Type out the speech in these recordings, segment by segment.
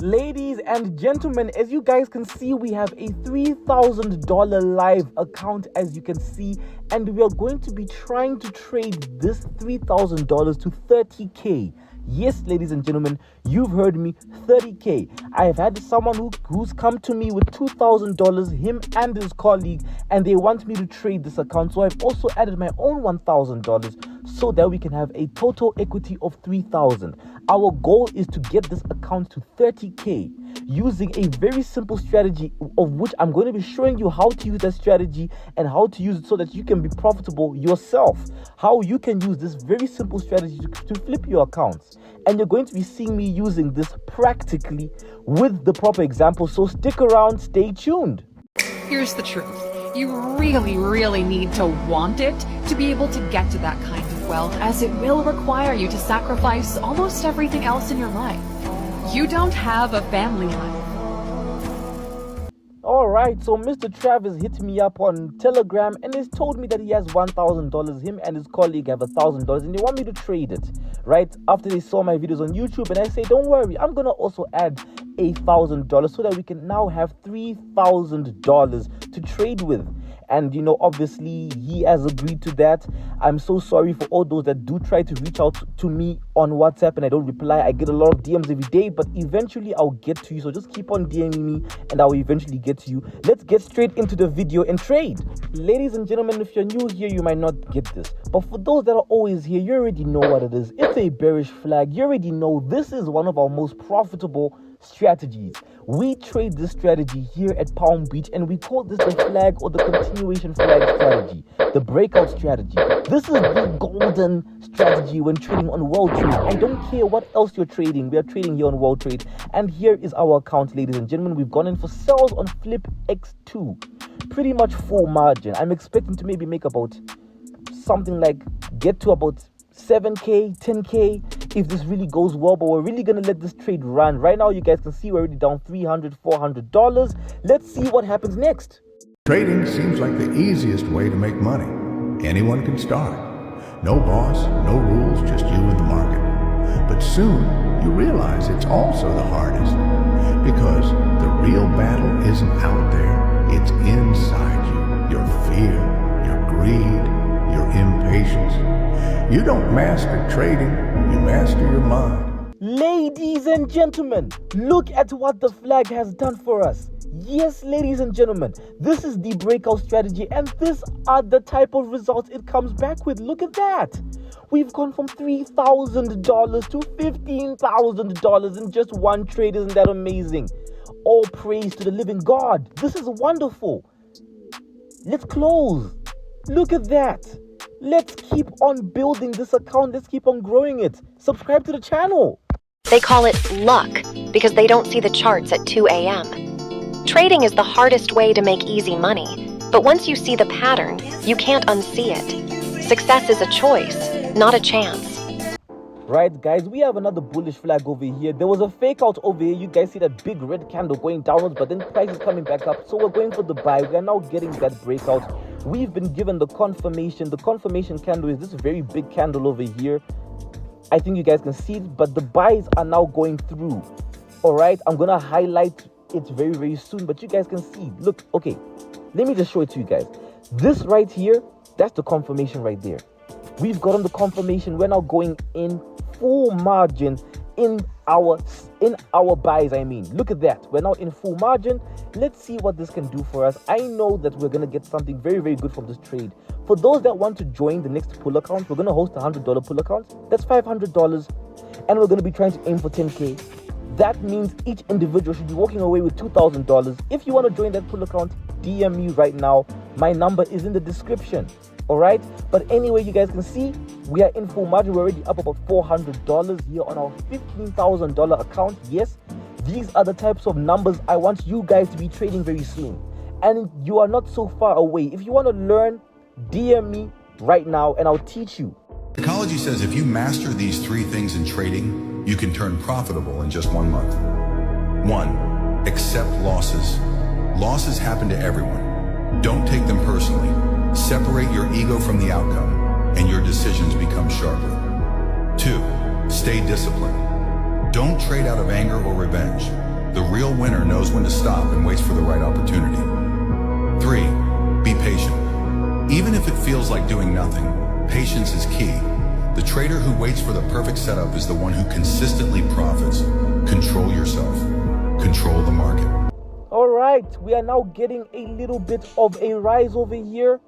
Ladies and gentlemen, as you guys can see, we have a $3,000 live account, as you can see, and we are going to be trying to trade this $3,000 to 30K. Yes, ladies and gentlemen, you've heard me, 30K. I have had someone who's come to me with $2,000, him and his colleague, and they want me to trade this account. So I've also added my own $1,000 so that we can have a total equity of $3,000. Our goal is to get this account to 30K using a very simple strategy, of which I'm going to be showing you how to use that strategy and how to use it so that you can be profitable yourself. How you can use this very simple strategy to flip your accounts. And you're going to be seeing me using this practically with the proper example. So stick around, stay tuned. Here's the truth. You really need to want it to be able to get to that kind of wealth, as it will require you to sacrifice almost everything else in your life. You don't have a family life. Alright, so Mr. Travis hit me up on Telegram and has told me that he has $1,000. Him and his colleague have $1,000 and they want me to trade it, right? After they saw my videos on YouTube, and I say, don't worry, I'm gonna also add $1,000 so that we can now have $3,000 to trade with. And obviously he has agreed to that. I'm so sorry for all those that do try to reach out to me on WhatsApp and I don't reply. I get a lot of DMs every day, but eventually I'll get to you. So just keep on DMing me and I'll eventually get to you. Let's get straight into the video and trade. Ladies and gentlemen, if you're new here, you might not get this. But for those that are always here, you already know what it is. It's a bearish flag. You already know this is one of our most profitable strategies. We trade this strategy here at Palm Beach and we call this the flag or the continuation flag strategy, the breakout strategy. This is the golden strategy when trading on Weltrade. I don't care what else you're trading. We are trading here on Weltrade, and here is our account, ladies and gentlemen. We've gone in for sales on Flip X2, pretty much full margin. I'm expecting to maybe make about something like get to about 7K, 10K if this really goes well, but we're really gonna let this trade run. Right now, you guys can see we're already down $300, $400. Let's see what happens next. Trading seems like the easiest way to make money. Anyone can start. No boss, no rules, just you and the market. But soon, you realize it's also the hardest, because the real battle isn't out there, it's inside you. Your fear, your greed, your impatience. You don't master trading, you master your mind. Ladies and gentlemen, look at what the flag has done for us. Yes, ladies and gentlemen, this is the breakout strategy and these are the type of results it comes back with. Look at that. We've gone from $3,000 to $15,000 in just one trade. Isn't that amazing? All praise to the living God. This is wonderful. Let's close. Look at that. Let's keep on building this account. Let's keep on growing it. Subscribe to the channel. They call it luck because they don't see the charts at 2 a.m. Trading is the hardest way to make easy money, but once you see the pattern, you can't unsee it. Success is a choice, not a chance. Right, guys, we have another bullish flag over here. There was a fake out over here. You guys see that big red candle going downwards, but then price is coming back up. So we're going for the buy. We are now getting that breakout. We've been given the confirmation. The confirmation candle is this very big candle over here. I think you guys can see it, but the buys are now going through. All right, I'm going to highlight it very soon, but you guys can see. Look, okay, let me just show it to you guys. This right here, that's the confirmation right there. We've gotten the confirmation. We're now going in full margin in our buys. Look at that. We're now in full margin. Let's see what this can do for us. I know that we're going to get something very good from this trade. For those that want to join the next pull account, we're going to host a $100 pull account. That's $500, and we're going to be trying to aim for 10K. That means each individual should be walking away with $2,000. If you want to join that pull account, DM me right now. My number is in the description. All right, but anyway, you guys can see we are in full margin. We're already up about $400 here on our $15,000 account. Yes, these are the types of numbers I want you guys to be trading very soon, and you are not so far away. If you want to learn, DM me right now and I'll teach you. Psychology says if you master these three things in trading, you can turn profitable in just 1 month. 1, accept losses. Losses happen to everyone. Don't take them personally. Separate your ego from the outcome, and your decisions become sharper. 2, stay disciplined. Don't trade out of anger or revenge. real winner knows when to stop and waits for the right opportunity. 3. Be patient. Even if it feels like doing nothing, patience is key. The trader who waits for the perfect setup is the one who consistently profits. Control yourself. Control the market. All right, we are now getting a little bit of a rise over here.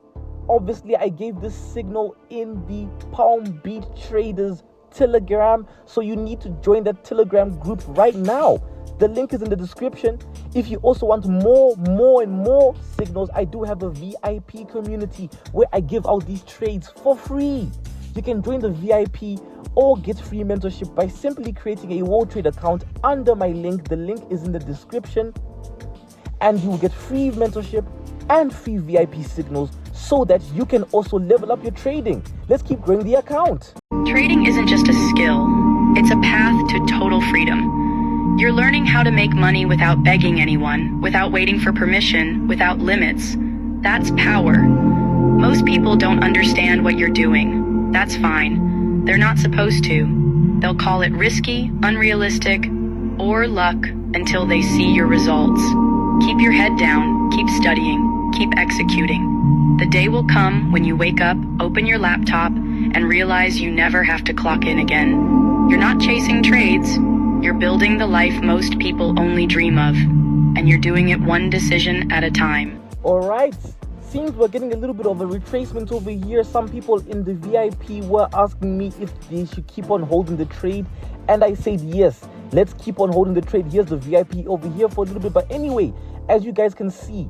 Obviously, I gave this signal in the Palm Beach Traders Telegram, so you need to join that Telegram group right now. The link is in the description. If you also want more and more signals, I do have a VIP community where I give out these trades for free. You can join the VIP or get free mentorship by simply creating a Weltrade account under my link. The link is in the description, and you will get free mentorship and free VIP signals so that you can also level up your trading. Let's keep growing the account. Trading isn't just a skill, it's a path to total freedom. You're learning how to make money without begging anyone, without waiting for permission, without limits. That's power. Most people don't understand what you're doing. That's fine. They're not supposed to. They'll call it risky, unrealistic, or luck until they see your results. Keep your head down, keep studying, keep executing. The day will come when you wake up, open your laptop, and realize you never have to clock in again. You're not chasing trades. You're building the life most people only dream of, and you're doing it one decision at a time. All right, seems we're getting a little bit of a retracement over here. Some people in the VIP were asking me if they should keep on holding the trade, and I said yes, let's keep on holding the trade. Here's the VIP over here for a little bit, but anyway, as you guys can see,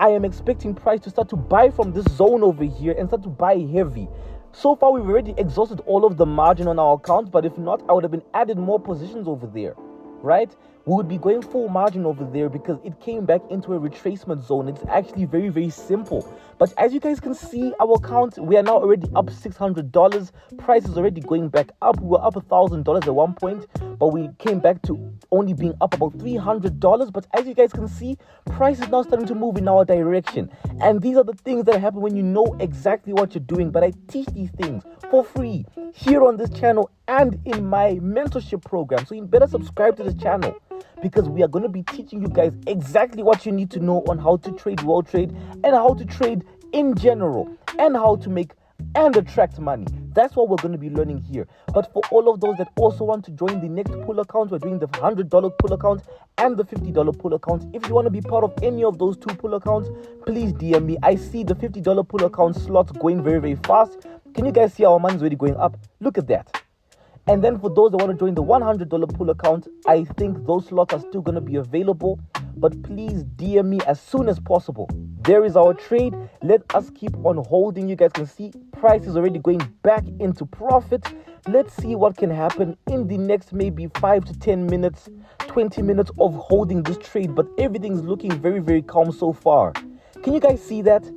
I am expecting price to start to buy from this zone over here and start to buy heavy. So far, we've already exhausted all of the margin on our account, but if not, I would have been added more positions over there, right? We would be going full margin over there because it came back into a retracement zone. It's actually very, very simple. But as you guys can see, our account, we are now already up $600. Price is already going back up. We were up $1,000 at one point, but we came back to only being up about $300. But as you guys can see, price is now starting to move in our direction. And these are the things that happen when you know exactly what you're doing. But I teach these things for free here on this channel and in my mentorship program. So you better subscribe to this channel, because we are going to be teaching you guys exactly what you need to know on how to trade Weltrade and how to trade in general and how to make and attract money. That's what we're going to be learning here. But for all of those that also want to join the next pool account, we're doing the $100 pool account and the $50 pool account. If you want to be part of any of those two pool accounts, please DM me. I see the $50 pool account slots going very, very fast. Can you guys see our money's already going up? Look at that. And then for those that want to join the $100 pool account, I think those slots are still going to be available. But please DM me as soon as possible. There is our trade. Let us keep on holding. You guys can see price is already going back into profit. Let's see what can happen in the next maybe 5 to 10 minutes, 20 minutes of holding this trade. But everything's looking very, very calm so far. Can you guys see that?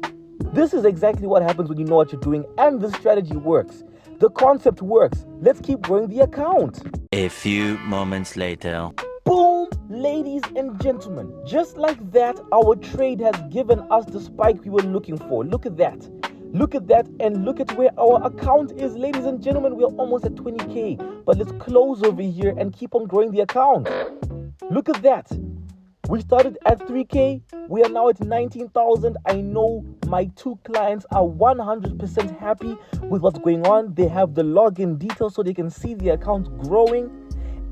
This is exactly what happens when you know what you're doing, and the strategy works. The concept works. Let's keep growing the account. A few moments later. Boom, ladies and gentlemen. Just like that, our trade has given us the spike we were looking for. Look at that. Look at that, and look at where our account is, ladies and gentlemen. We're almost at 20K. But let's close over here and keep on growing the account. Look at that. We started at 3K. We are now at 19,000. I know my two clients are 100% happy with what's going on. They have the login details so they can see the account growing.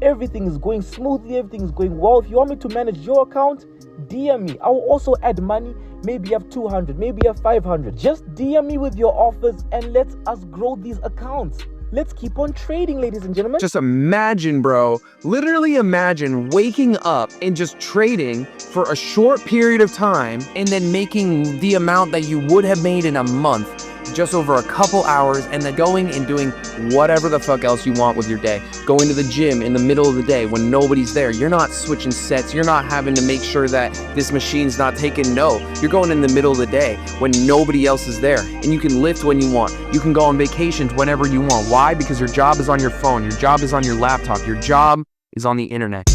Everything is going smoothly. Everything is going well. If you want me to manage your account, DM me. I will also add money. Maybe you have 200, maybe you have 500. Just DM me with your offers and let us grow these accounts. Let's keep on trading, ladies and gentlemen. Just imagine, bro, literally imagine waking up and just trading for a short period of time and then making the amount that you would have made in a month just over a couple hours, and then going and doing whatever the fuck else you want with your day. Going to the gym in the middle of the day when nobody's there. You're not switching sets. You're not having to make sure that this machine's not taking no. You're going in the middle of the day when nobody else is there, and you can lift when you want. You can go on vacations whenever you want. Why? Because your job is on your phone. Your job is on your laptop. Your job is on the internet.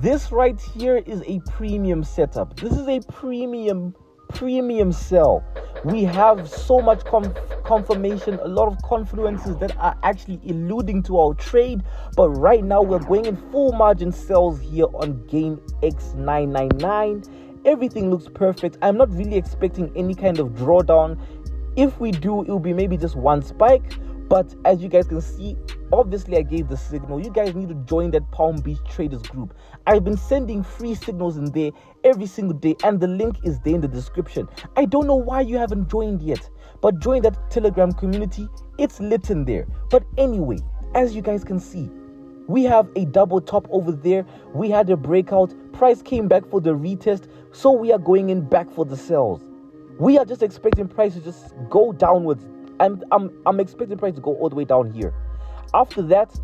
This right here is a premium setup. This is a premium sell. We have so much confirmation, a lot of confluences that are actually eluding to our trade. But right now, we're going in full margin sells here on Gain X999. Everything looks perfect. I'm not really expecting any kind of drawdown. If we do, it will be maybe just one spike. But as you guys can see, obviously I gave the signal. You guys need to join that Palm Beach Traders group. I've been sending free signals in there every single day, and the link is there in the description. I don't know why you haven't joined yet, but join that Telegram community. It's lit in there. But anyway, as you guys can see, we have a double top over there. We had a breakout. Price came back for the retest, so we are going in back for the sells. We are just expecting price to just go downwards. I'm expecting price to go all the way down here. After that,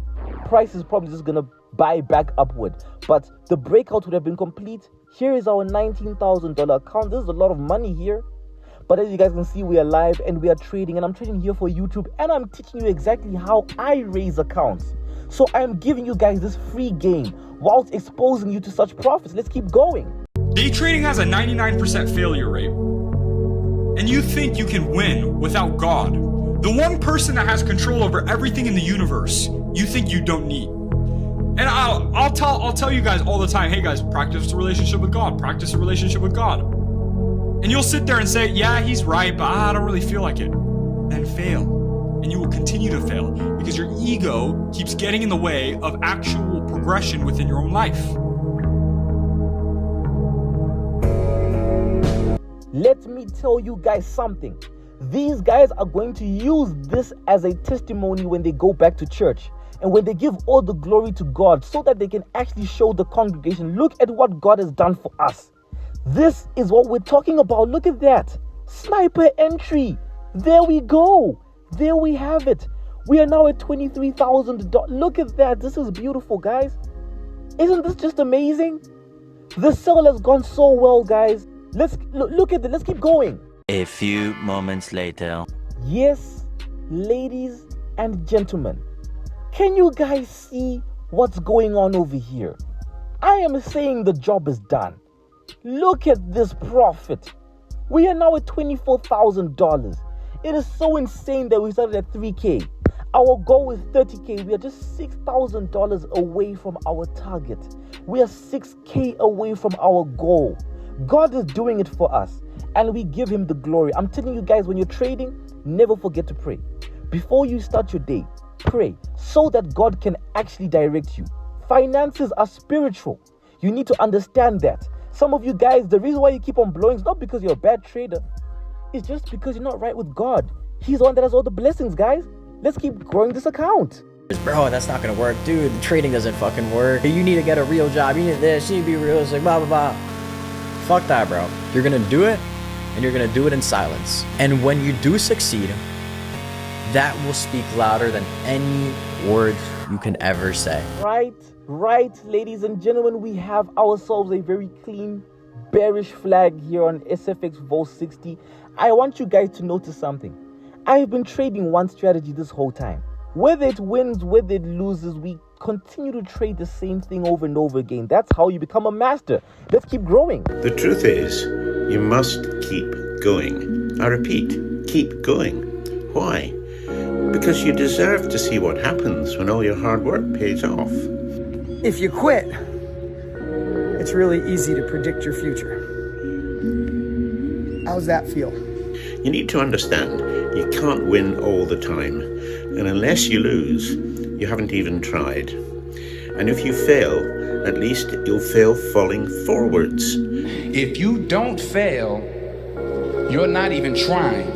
price is probably just gonna buy back upward. But the breakout would have been complete. Here is our $19,000 account. There's a lot of money here. But as you guys can see, we are live and we are trading, and I'm trading here for YouTube, and I'm teaching you exactly how I raise accounts. So I'm giving you guys this free game whilst exposing you to such profits. Let's keep going. Day trading has a 99% failure rate. And you think you can win without God, the one person that has control over everything in the universe, you think you don't need. And I'll tell you guys all the time, hey guys, practice a relationship with God, practice a relationship with God. And you'll sit there and say, yeah, he's right, but I don't really feel like it. Then fail. And you will continue to fail because your ego keeps getting in the way of actual progression within your own life. Let me tell you guys something. These guys are going to use this as a testimony when they go back to church and when they give all the glory to God, so that they can actually show the congregation, look at what God has done for us. This is what we're talking about. Look at that. Sniper entry. There we go. There we have it. We are now at $23,000. Look at that. This is beautiful, guys. Isn't this just amazing? The sell has gone so well, guys. Let's look at it. Let's keep going. A few moments later. Yes, ladies and gentlemen, can you guys see what's going on over here? I am saying the job is done. Look at this profit. We are now at $24,000. It is so insane that we started at 3K. Our goal is 30K. We are just $6,000 away from our target. We are 6K away from our goal. God is doing it for us, and we give him the glory. I'm telling you guys, when you're trading, never forget to pray. Before you start your day, pray so that God can actually direct you. Finances are spiritual. You need to understand that. Some of you guys, the reason why you keep on blowing is not because you're a bad trader. It's just because you're not right with God. He's the one that has all the blessings, guys. Let's keep growing this account. Bro, that's not gonna work. Dude, the trading doesn't fucking work. You need to get a real job. You need this. You need to be real. It's like blah, blah, blah. Fuck that, bro. You're gonna do it, and you're gonna do it in silence. And when you do succeed, that will speak louder than any words you can ever say. Right, ladies and gentlemen, we have ourselves a very clean, bearish flag here on SFX Vol 60. I want you guys to notice something. I've been trading one strategy this whole time. Whether it wins, whether it loses, we continue to trade the same thing over and over again. That's how you become a master. Let's keep growing. The truth is, you must keep going. I repeat, keep going. Why? Because you deserve to see what happens when all your hard work pays off. If you quit, it's really easy to predict your future. How's that feel? You need to understand, you can't win all the time. And unless you lose, you haven't even tried. And if you fail, at least you'll fail falling forwards. If you don't fail, you're not even trying.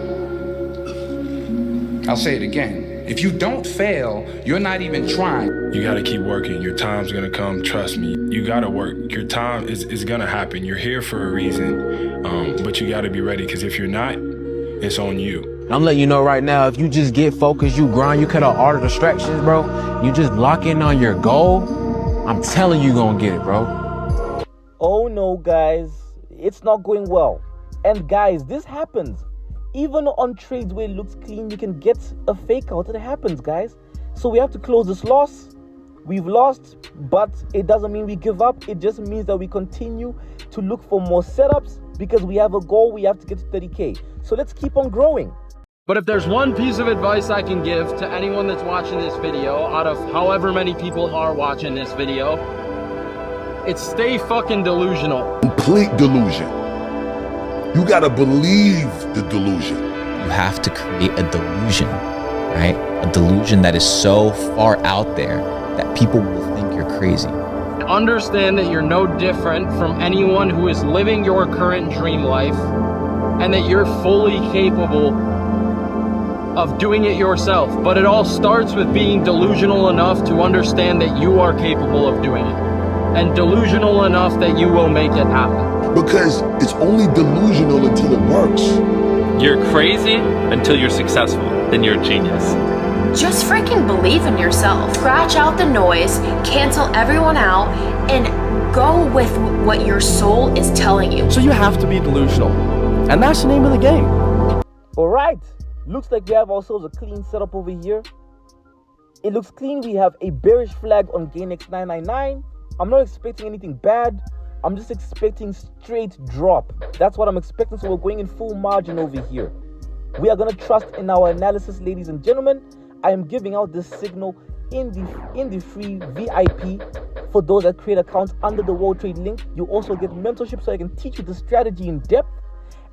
I'll say it again. If you don't fail, you're not even trying. You gotta keep working. Your time's gonna come, trust me. You gotta work. Your time is gonna happen. You're here for a reason, but you gotta be ready, because if you're not, it's on you. I'm letting you know right now, if you just get focused, you grind, you cut out all the distractions, bro, you just lock in on your goal, I'm telling you gonna get it, bro. Oh no, guys, it's not going well. And guys, this happens. Even on trades where it looks clean, you can get a fake out. It happens, guys. So we have to close this loss. We've lost, but it doesn't mean we give up. It just means that we continue to look for more setups because we have a goal. We have to get to 30K. So let's keep on growing. But if there's one piece of advice I can give to anyone that's watching this video, out of however many people are watching this video, it's stay fucking delusional. Complete delusion. You gotta believe the delusion. You have to create a delusion, right? A delusion that is so far out there that people will think you're crazy. Understand that you're no different from anyone who is living your current dream life, and that you're fully capable of doing it yourself. But it all starts with being delusional enough to understand that you are capable of doing it, and delusional enough that you will make it happen. Because it's only delusional until it works. You're crazy until you're successful, then you're a genius. Just freaking believe in yourself. Scratch out the noise, cancel everyone out, and go with what your soul is telling you. So you have to be delusional. And that's the name of the game. Alright, looks like we have ourselves a clean setup over here. It looks clean. We have a bearish flag on GainX 999. I'm not expecting anything bad. I'm just expecting straight drop. That's what I'm expecting. So we're going in full margin over here. We are going to trust in our analysis, ladies and gentlemen. I am giving out this signal in the free VIP for those that create accounts under the Weltrade link. You also get mentorship, so I can teach you the strategy in depth.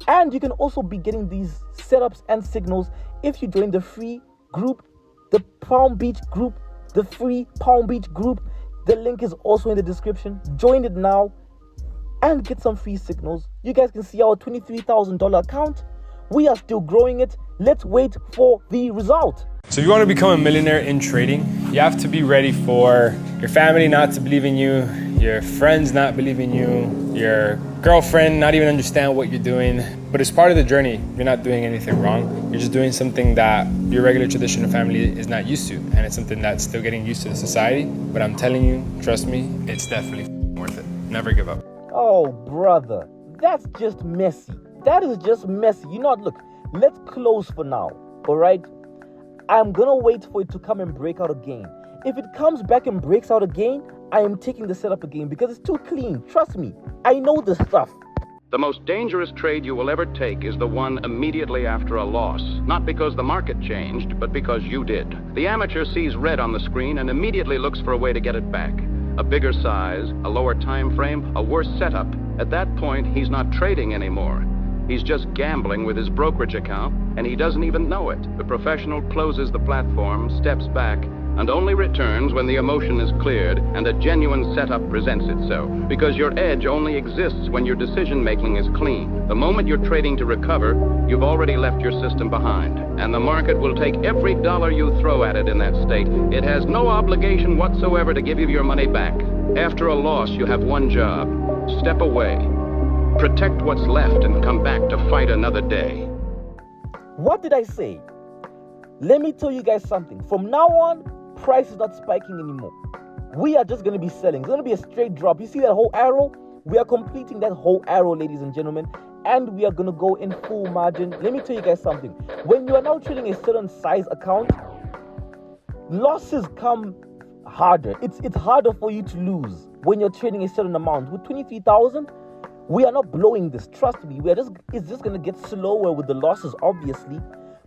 And you can also be getting these setups and signals if you join the free group, the Palm Beach group, the free Palm Beach group. The link is also in the description. Join it now and get some free signals. You guys can see our $23,000 account. We are still growing it. Let's wait for the result. So if you want to become a millionaire in trading, you have to be ready for your family not to believe in you, your friends not believe in you, your girlfriend not even understand what you're doing. But it's part of the journey. You're not doing anything wrong. You're just doing something that your regular traditional family is not used to. And it's something that's still getting used to the society. But I'm telling you, trust me, it's definitely worth it. Never give up. Oh, brother, that's just messy. That is just messy. You know what? Look, let's close for now. All right? I'm going to wait for it to come and break out again. If it comes back and breaks out again, I am taking the setup again because it's too clean. Trust me, I know this stuff. The most dangerous trade you will ever take is the one immediately after a loss. Not because the market changed, but because you did. The amateur sees red on the screen and immediately looks for a way to get it back. A bigger size, a lower time frame, a worse setup. At that point, he's not trading anymore. He's just gambling with his brokerage account, and he doesn't even know it. The professional closes the platform, steps back, and only returns when the emotion is cleared and a genuine setup presents itself. Because your edge only exists when your decision-making is clean. The moment you're trading to recover, you've already left your system behind. And the market will take every dollar you throw at it in that state. It has no obligation whatsoever to give you your money back. After a loss, you have one job. Step away. Protect what's left and come back to fight another day. What did I say? Let me tell you guys something. From now on, price is not spiking anymore. We are just going to be selling. It's going to be a straight drop. You see that whole arrow? We are completing that whole arrow, ladies and gentlemen. And we are going to go in full margin. Let me tell you guys something. When you are now trading a certain size account, losses come harder. It's harder for you to lose when you're trading a certain amount. With 23,000, we are not blowing this. Trust me. It's just going to get slower with the losses, obviously.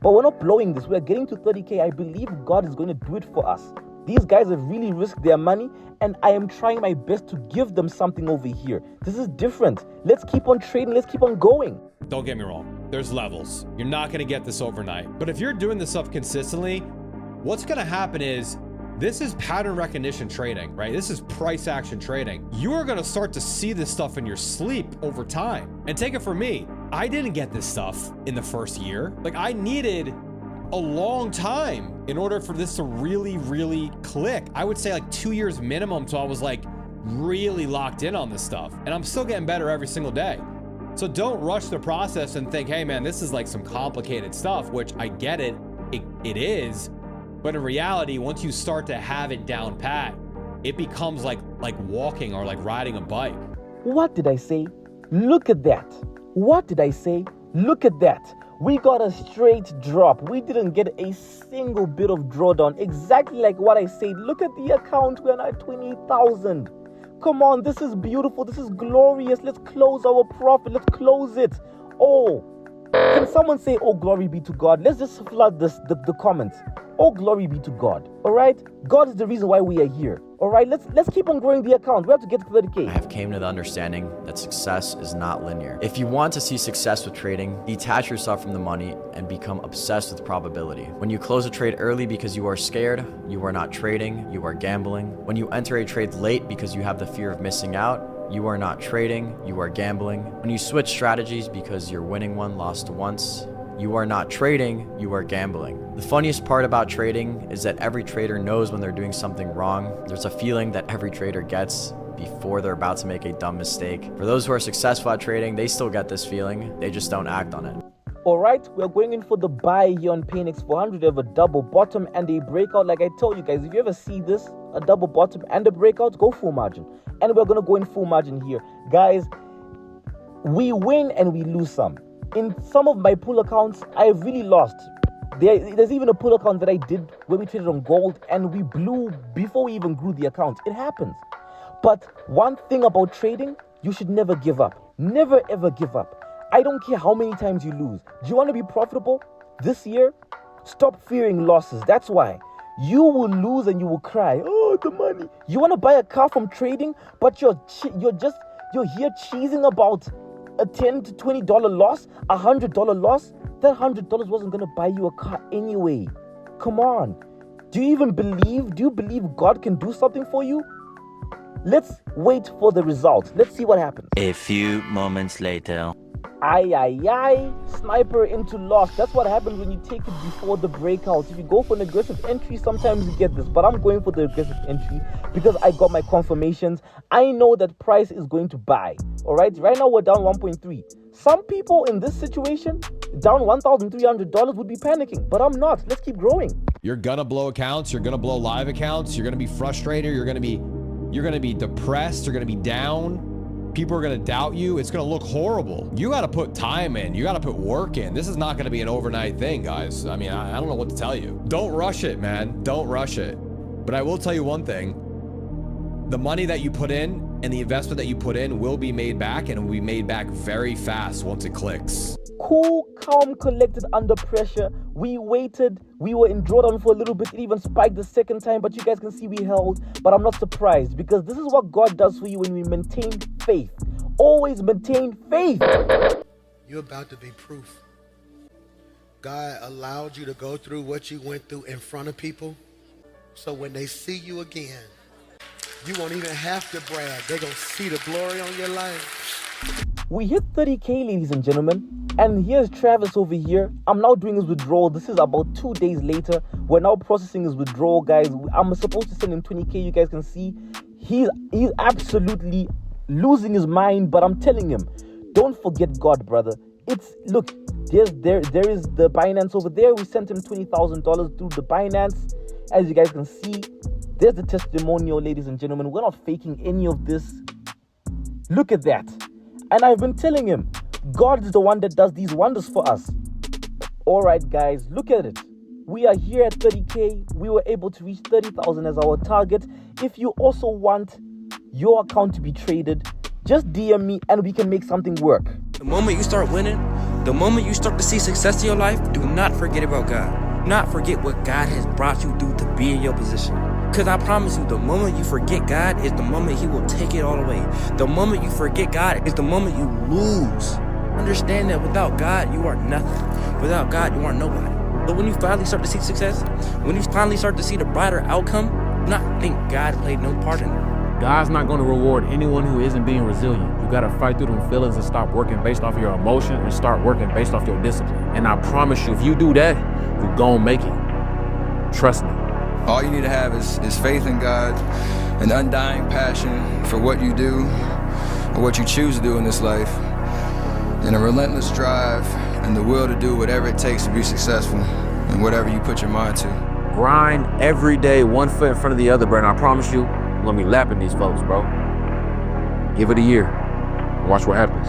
But we're not blowing this. We're getting to 30K. I believe God is going to do it for us. These guys have really risked their money, and I am trying my best to give them something over here. This is different. Let's keep on trading. Let's keep on going. Don't get me wrong. There's levels. You're not going to get this overnight. But if you're doing this stuff consistently, what's going to happen is this is pattern recognition trading, right? This is price action trading. You are going to start to see this stuff in your sleep over time. And take it from me, I didn't get this stuff in the first year. Like, I needed a long time in order for this to really, really click. I would say like 2 years minimum till I was like really locked in on this stuff. And I'm still getting better every single day. So don't rush the process and think, hey man, this is like some complicated stuff, which I get it. It is. But in reality, once you start to have it down pat, it becomes like walking or like riding a bike. What did I say? Look at that. What did I say? Look at that. We got a straight drop. We didn't get a single bit of drawdown. Exactly like what I said. Look at the account. We're now at 20,000. Come on, this is beautiful. This is glorious. Let's close our profit. Let's close it. Oh, can someone say, oh, glory be to God? Let's just flood the comments. Oh, glory be to God. All right? God is the reason why we are here. All right? Let's keep on growing the account. We have to get to 30K. I have came to the understanding that success is not linear. If you want to see success with trading, detach yourself from the money and become obsessed with probability. When you close a trade early because you are scared, you are not trading, you are gambling. When you enter a trade late because you have the fear of missing out, you are not trading, you are gambling. When you switch strategies because you're winning one, lost once, you are not trading, you are gambling. The funniest part about trading is that every trader knows when they're doing something wrong. There's a feeling that every trader gets before they're about to make a dumb mistake. For those who are successful at trading, they still get this feeling, they just don't act on it. Alright, we're going in for the buy here on Paynex 400 of a double bottom and a breakout. Like I told you guys, if you ever see this, a double bottom and a breakout, go full margin. And we're going to go in full margin here. Guys, we win and we lose some. In some of my pool accounts, I've really lost. There's even a pool account that I did where we traded on gold and we blew before we even grew the account. It happens. But one thing about trading, you should never give up. Never ever give up. I don't care how many times you lose. Do you want to be profitable this year? Stop fearing losses. That's why. You will lose and you will cry. Oh, the money. You want to buy a car from trading, but you're here cheesing about a $10 to $20 loss, $100 loss. That $100 wasn't going to buy you a car anyway. Come on. Do you believe God can do something for you? Let's wait for the results. Let's see what happens. A few moments later. Aye. Sniper into loss. That's what happens when you take it before the breakout. If you go for an aggressive entry, sometimes you get this. But I'm going for the aggressive entry because I got my confirmations. I know that price is going to buy. All right. Right now we're down 1.3. Some people in this situation, down $1,300 would be panicking. But I'm not. Let's keep growing. You're gonna blow accounts. You're gonna blow live accounts. You're gonna be frustrated. You're gonna be depressed. You're gonna be down. People are going to doubt you. It's going to look horrible. You got to put time in. You got to put work in. This is not going to be an overnight thing, guys. I mean, I don't know what to tell you. Don't rush it, man. Don't rush it. But I will tell you one thing. The money that you put in and the investment that you put in will be made back, and will be made back very fast once it clicks. Cool, calm, collected under pressure. We waited. We were in drawdown for a little bit. It even spiked the second time, but you guys can see we held. But I'm not surprised because this is what God does for you when we maintain faith. Always maintain faith. You're about to be proof. God allowed you to go through what you went through in front of people. So when they see you again, you won't even have to brag. They're going to see the glory on your life. We hit 30K, ladies and gentlemen. And here's Travis over here. I'm now doing his withdrawal. This is about 2 days later. We're now processing his withdrawal, guys. I'm supposed to send him 20K. You guys can see he's absolutely losing his mind. But I'm telling him, don't forget God, brother. Look, there is the Binance over there. We sent him $20,000 through the Binance. As you guys can see, there's the testimonial, ladies and gentlemen. We're not faking any of this. Look at that. And I've been telling him, God is the one that does these wonders for us. All right, guys, look at it. We are here at 30K. We were able to reach 30,000 as our target. If you also want your account to be traded, just DM me and we can make something work. The moment you start winning, the moment you start to see success in your life, do not forget about God. Do not forget what God has brought you through to be in your position. Because I promise you, the moment you forget God is the moment He will take it all away. The moment you forget God is the moment you lose. Understand that without God, you are nothing. Without God, you are nobody. But when you finally start to see success, when you finally start to see the brighter outcome, do not think God played no part in it. God's not going to reward anyone who isn't being resilient. You got to fight through them feelings and stop working based off your emotion and start working based off your discipline. And I promise you, if you do that, you're going to make it. Trust me. All you need to have is faith in God, an undying passion for what you do or what you choose to do in this life, and a relentless drive and the will to do whatever it takes to be successful in whatever you put your mind to. Grind every day, one foot in front of the other, bro, and I promise you, I'm going to be lapping these folks, bro. Give it a year. Watch what happens.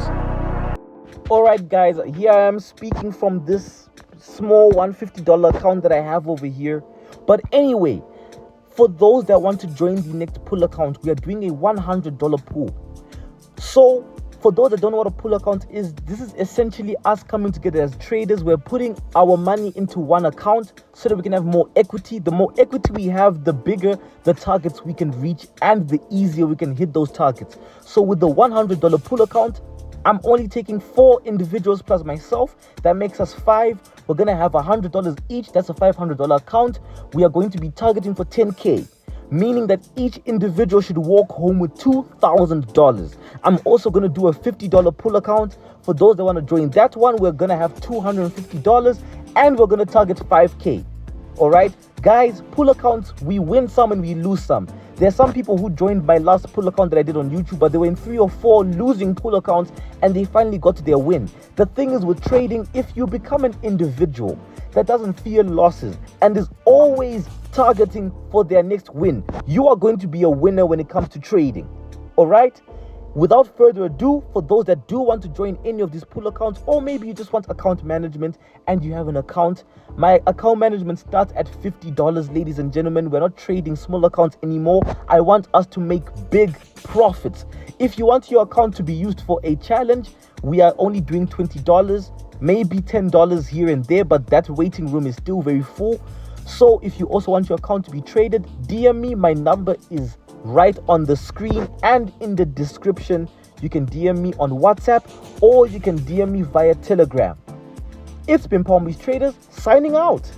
All right, guys, here I am speaking from this small $150 account that I have over here. But anyway, For those that want to join the next pool account, we are doing a $100 pool. So for those that don't know what a pool account is, this is essentially us coming together as traders. We're putting our money into one account so that we can have more equity. The more equity we have, the bigger the targets we can reach and the easier we can hit those targets. So with the $100 pool account, I'm only taking 4 individuals plus myself. That makes us 5. We're going to have $100 each. That's a $500 account. We are going to be targeting for 10K. Meaning that each individual should walk home with $2,000. I'm also going to do a $50 pool account. For those that want to join that one, we're going to have $250 and we're going to target 5K. All right, guys, pool accounts, we win some and we lose some. There's some people who joined my last pool account that I did on YouTube, but they were in 3 or 4 losing pool accounts and they finally got to their win. The thing is with trading, if you become an individual that doesn't fear losses and is always targeting for their next win, you are going to be a winner when it comes to trading. All right, without further ado, for those that do want to join any of these pool accounts, or maybe you just want account management and you have an account, my account management starts at $50. Ladies and gentlemen, we're not trading small accounts anymore. I want us to make big profits. If you want your account to be used for a challenge, we are only doing $20, maybe $10 here and there, but that waiting room is still very full. So if you also want your account to be traded, DM me. My number is right on the screen and in the description. You can DM me on WhatsApp or you can DM me via Telegram. It's been Palm Beach Traders signing out.